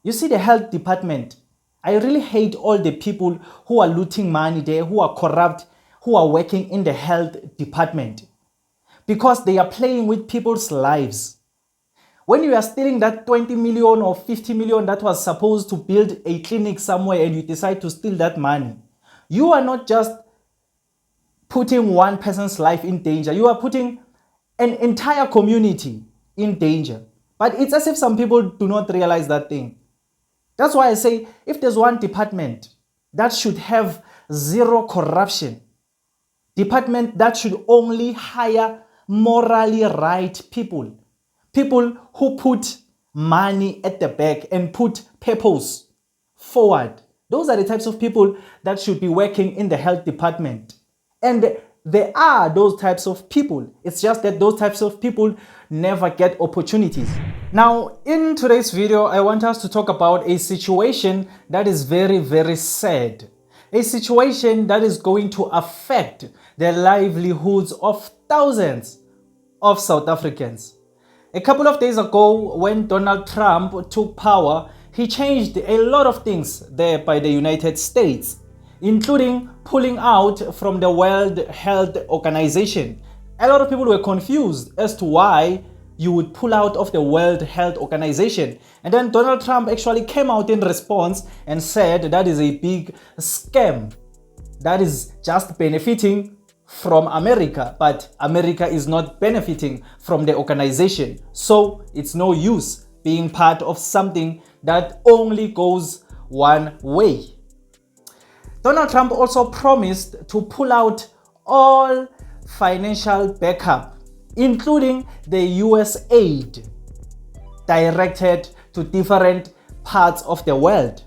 You see the health department. I really hate all the people who are looting money there, who are corrupt, who are working in the health department, because they are playing with people's lives. When you are stealing that 20 million or 50 million that was supposed to build a clinic somewhere and you decide to steal that money, you are not just putting one person's life in danger, you are putting an entire community in danger. But it's as if some people do not realize that thing. That's why I say, if there's one department that should have zero corruption, department that should only hire morally right people, people who put money at the back and put purpose forward, those are the types of people that should be working in the health department. And there are those types of people. It's just that those types of people never get opportunities. Now, in today's video, I want us to talk about a situation that is very, very sad. A situation that is going to affect the livelihoods of thousands of South Africans. A couple of days ago, when Donald Trump took power, he changed a lot of things there by the United States, including pulling out from the World Health Organization. A lot of people were confused as to why you would pull out of the World Health Organization. And then Donald Trump actually came out in response and said that is a big scam that is just benefiting from America, but America is not benefiting from the organization. So it's no use being part of something that only goes one way. Donald Trump also promised to pull out all financial backup, including the US aid directed to different parts of the world.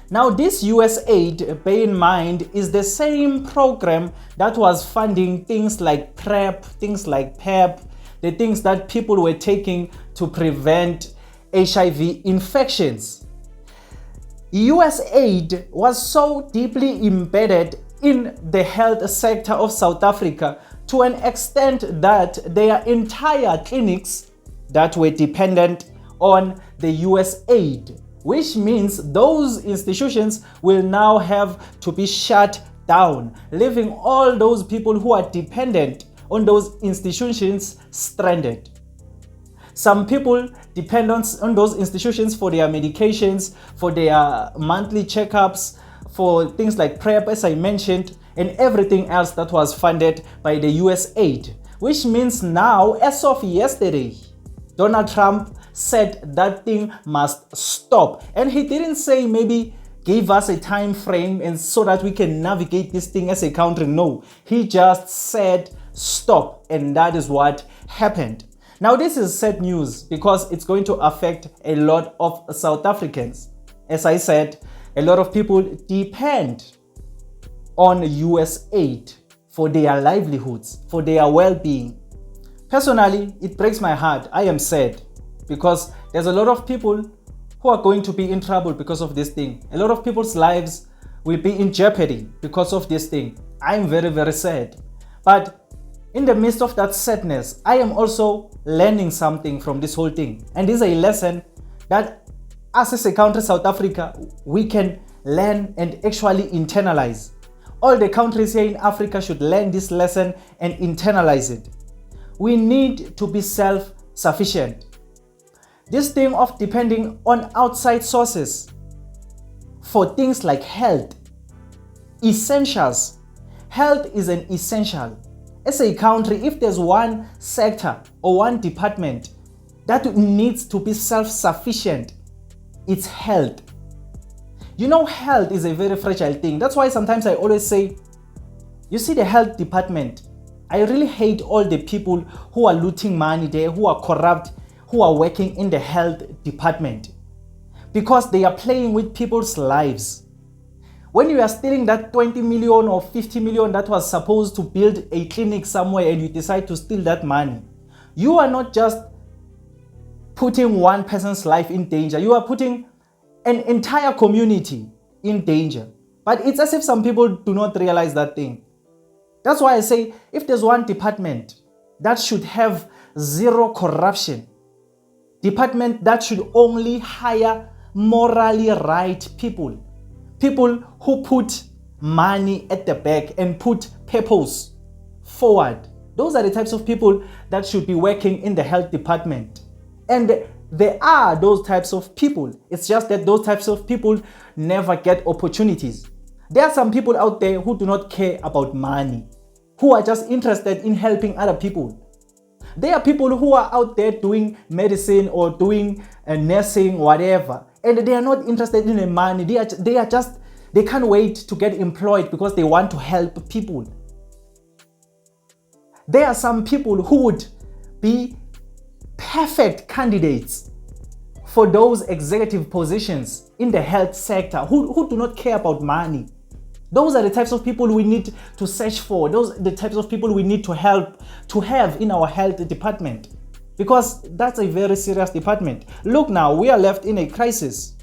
Now, this US aid, bear in mind, is the same program that was funding things like PrEP, things like PEP, the things that people were taking to prevent HIV infections. US aid was so deeply embedded in the health sector of South Africa to an extent that their entire clinics that were dependent on the US aid, which means those institutions will now have to be shut down, leaving all those people who are dependent on those institutions stranded. Some people depend on those institutions for their medications, for their monthly checkups, for things like PrEP, as I mentioned, and everything else that was funded by the US aid. Which means now, as of yesterday, Donald Trump said that thing must stop. And he didn't say maybe give us a time frame and so that we can navigate this thing as a country. No, he just said stop, and that is what happened. Now, this is sad news because it's going to affect a lot of South Africans. As I said, a lot of people depend on US aid for their livelihoods, for their well-being. Personally, it breaks my heart. I am sad because there's a lot of people who are going to be in trouble because of this thing. A lot of people's lives will be in jeopardy because of this thing. I'm very, very sad. But in the midst of that sadness, I am also learning something from this whole thing. And this is a lesson that us as a country, South Africa, we can learn and actually internalize. All the countries here in Africa should learn this lesson and internalize it. We need to be self-sufficient. This thing of depending on outside sources for things like health, essentials. Health is an essential. As a country, if there's one sector or one department that needs to be self-sufficient, it's health. You know, health is a very fragile thing. That's why sometimes I always say, you see the health department, I really hate all the people who are looting money there, who are corrupt, who are working in the health department, because they are playing with people's lives. When you are stealing that 20 million or 50 million that was supposed to build a clinic somewhere and you decide to steal that money, you are not just putting one person's life in danger, you are putting an entire community in danger. But it's as if some people do not realize that thing. That's why I say, if there's one department that should have zero corruption, department that should only hire morally right people. People who put money at the back and put purpose forward. Those are the types of people that should be working in the health department. And there are those types of people. It's just that those types of people never get opportunities. There are some people out there who do not care about money, who are just interested in helping other people. There are people who are out there doing medicine or doing nursing, whatever, and they are not interested in the money. They can't wait to get employed because they want to help people. There are some people who would be perfect candidates for those executive positions in the health sector who do not care about money. Those are the types of people we need to search for. Those are the types of people we need to help to have in our health department, because that's a very serious department. Look, now we are left in a crisis.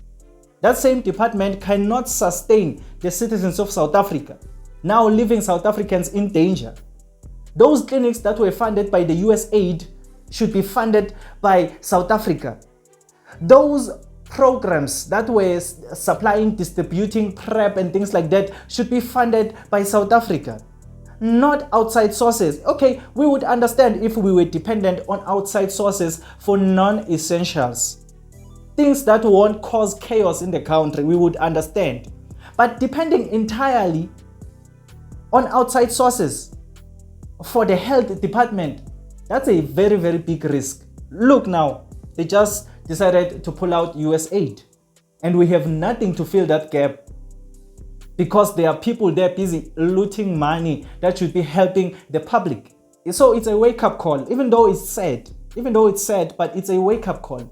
That same department cannot sustain the citizens of South Africa, now leaving South Africans in danger. Those clinics that were funded by the US aid should be funded by South Africa. Those programs that were supplying, distributing, PrEP and things like that should be funded by South Africa, not outside sources. Okay, we would understand if we were dependent on outside sources for non-essentials, things that won't cause chaos in the country, we would understand. But depending entirely on outside sources for the health department, that's a very, very big risk. Look, now they just decided to pull out US aid, and we have nothing to fill that gap because there are people there busy looting money that should be helping the public. So it's a wake-up call, even though it's sad, but it's a wake-up call.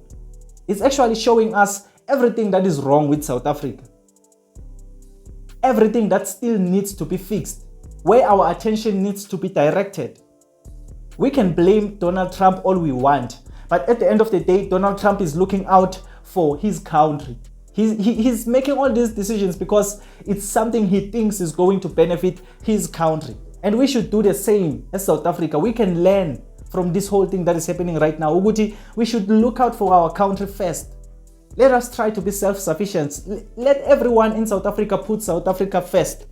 It's actually showing us everything that is wrong with South Africa, everything that still needs to be fixed, where our attention needs to be directed. We can blame Donald Trump all we want, but at the end of the day, Donald Trump is looking out for his country. He's making all these decisions because it's something he thinks is going to benefit his country. And we should do the same as South Africa. We can learn from this whole thing that is happening right now. Uguti, we should look out for our country first. Let us try to be self-sufficient. Let everyone in South Africa put South Africa first,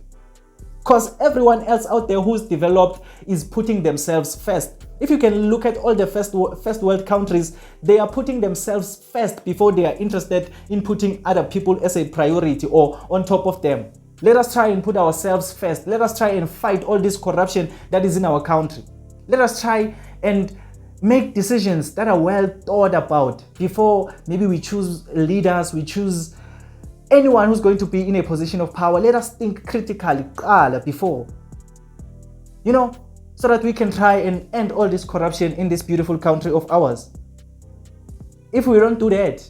because everyone else out there who's developed is putting themselves first. If you can look at all the first world countries, they are putting themselves first before they are interested in putting other people as a priority or on top of them. Let us try and put ourselves first. Let us try and fight all this corruption that is in our country. Let us try and make decisions that are well thought about before maybe we choose leaders, we choose anyone who's going to be in a position of power. Let us think critically before, so that we can try and end all this corruption in this beautiful country of ours. If we don't do that,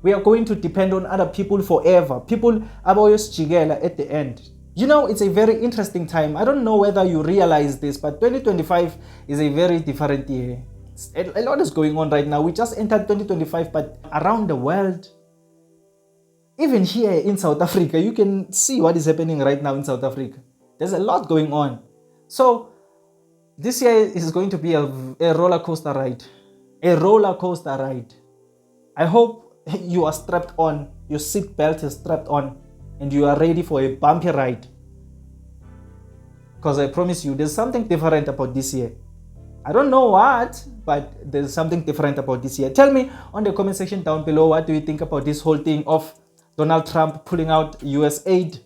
we are going to depend on other people forever. People aboyos jigela at the end. It's a very interesting time. I don't know whether you realize this, but 2025 is a very different year. A lot is going on right now. We just entered 2025, but around the world, even here in South Africa, you can see what is happening right now in South Africa. There's a lot going on. So this year is going to be a roller coaster ride. A roller coaster ride. I hope you are strapped on, your seat belt is strapped on, and you are ready for a bumpy ride. Because I promise you, there's something different about this year. I don't know what, but there's something different about this year. Tell me on the comment section down below, what do you think about this whole thing of Donald Trump pulling out US aid?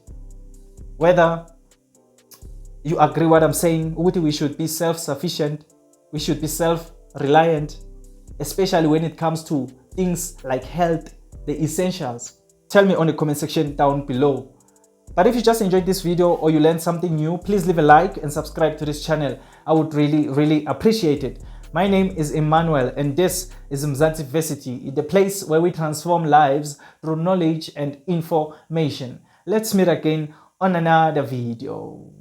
Whether you agree what I'm saying, we should be self-sufficient, we should be self-reliant, especially when it comes to things like health, the essentials. Tell me on the comment section down below. But if you just enjoyed this video or you learned something new, please leave a like and subscribe to this channel. I would really appreciate it. My name is Emmanuel and this is Mzansi Versity, the place where we transform lives through knowledge and information. Let's meet again on another video.